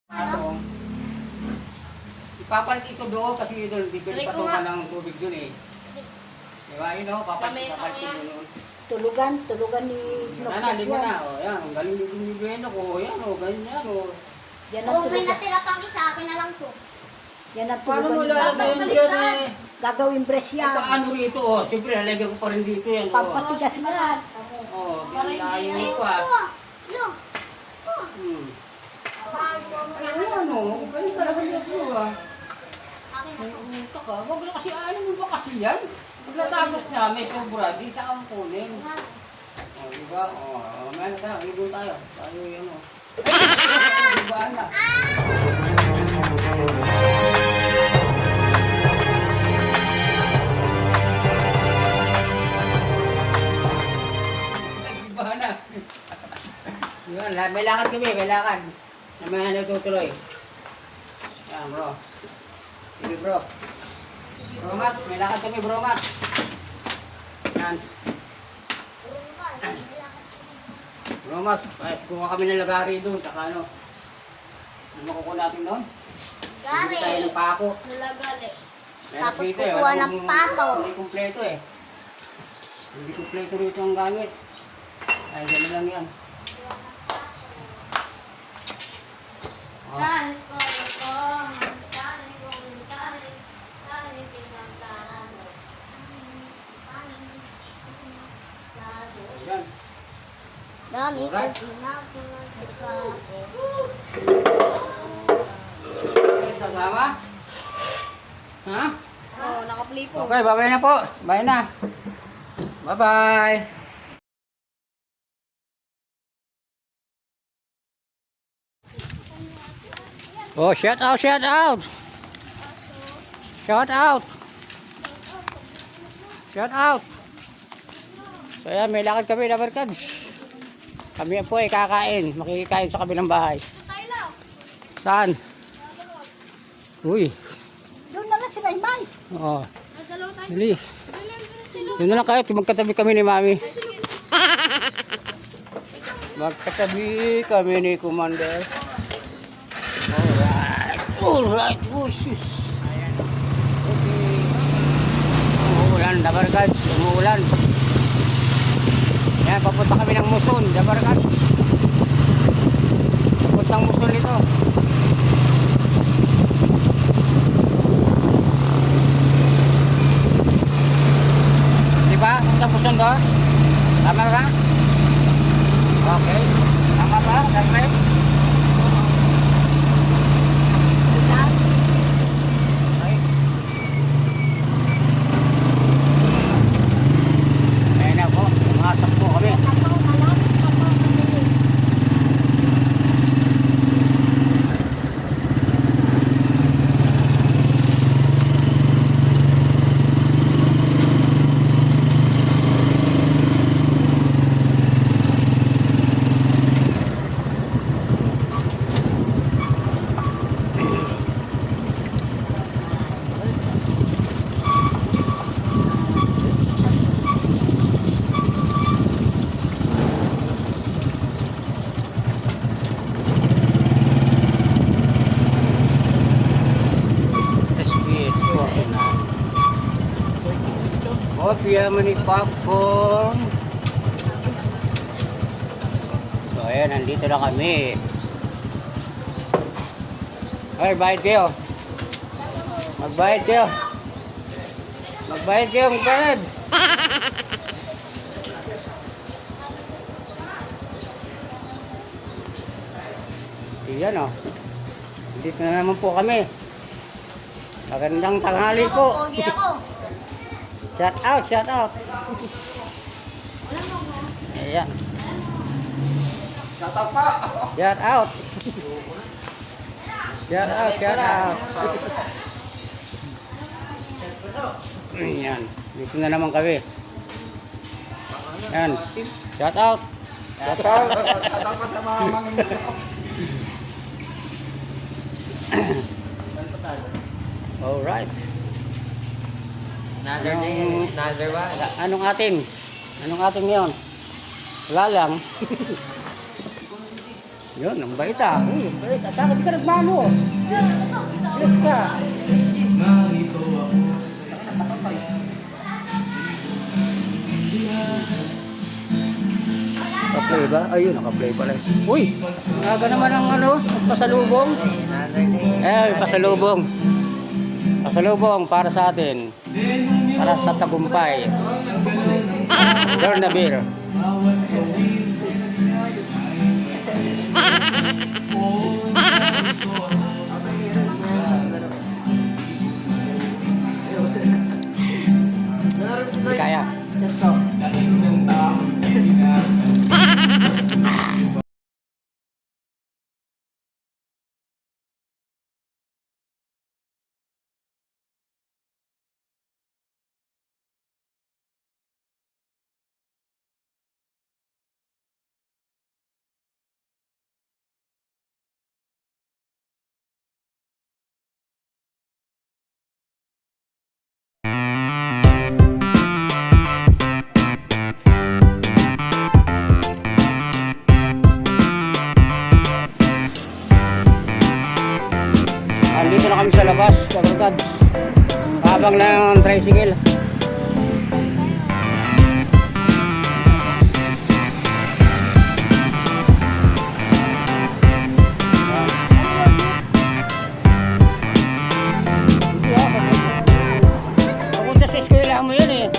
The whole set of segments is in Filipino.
Atong, ipapalit ito doon kasi doon, di pwede patungan ng tubig doon eh. Diba, yun o, papalit ito doon. Tulugan ni Hindi mo na, o yan, ang galing dito ni Bueno ko, yan o, ganyan o. Yan ang Kung may tulugan. natira pang isa, akin na lang to. Yan ang Paano mo tulugan ni lalagyan dyan eh? Gagawin brace Eh, yan. paano rito o? Siyempre, lalagyan ko pa rin dito yan o. Pampatigas mo yan. O, Para hindi layo na mo pa. Lo. Ano, ganyan talaga niya po ah. Akin na to. Utak ka, wag na kasi, ano mo ba kasi yan? Pag natapos na, may sobra, di tsaka ang kunin. O, diba? O, may ano tayo, ligo tayo. Tayo yan o. Diba na? Diba na? Yun, may lakad kami, may lakad. Na may natutuloy. Yan bro. Sige bro. Bro Mats, may lakad kami bro Mats. Yan. Bro Mats, kuha kami ng lagari doon, tsaka ano. Ano makukuha natin doon? Hindi tayo Gari. ng pako. Nalagali. Meron Tapos dito eh, kukuha walang- ng pato. Hindi kumpleto eh. Hindi kumpleto rito ang gamit. Ay, gano'n lang yan. Oh. Yan. Dami ko Alright. Okay, sasama? Ha? Oh, nakapli po. Okay, bye-bye na po. Bye na. Bye-bye. Oh, shout out, shout out. Shout out. Shout out. So yan, may lakad kami na barkads. Kami po ay kakain. Makikikain sa kabilang bahay. Saan? Uy. Doon na lang si Maymay. Oo. Dali. Yun na lang kayo. Magkatabi kami ni Mami. Magkatabi kami ni Commander. Alright. Alright. Oh, sus. Okay. Umuulan. Dabarkads. Umuulan. Yan. Papunta kami ng Muson. Dabarkads. Papuntang Muson ito. Diba? Papuntang Muson to? Tama ba? Okay. Tama ba? That's right. Okay. Ayan na po. Pumasok po kami. SPH 49. Opia mani popcorn. So ayan, nandito na kami. Ay, bayad kayo. Magbayad kayo. Magbayad kayo, magbayad. Iyan o. Dito na naman po kami. Magandang tanghali po. Pogi ako. Shout out, shout out. Ayan. Shout out pa! Shout out. Shout out, shout out. Ayan. Dito na naman kami. Ayan. Shout out. Shout out! Shout out pa sa mga manginginom. Alright. Another day, another one. Anong atin? Anong atin ngayon? Wala lang. Yun, ang bait ah. Uy, ang bait. Bakit ka nagmano? Yes ka. Naka-play ba? Ayun, naka-play pala. Uy, aga naman ang ano, pasalubong. Pasalubong. Pasalubong para sa atin. Para sa tagumpay. Dorna beer. Hindi kaya. Andito na kami sa labas, kabarkad. Habang ng tricycle. Papunta sa eskwela mo yun eh.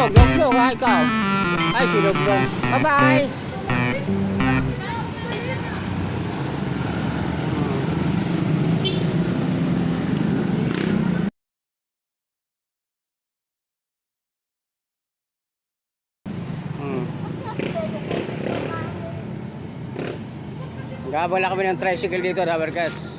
Silog-log, ha ikaw. Ay, silog-log. Bye-bye! Gabala kami ng tricycle dito, Dabarkas.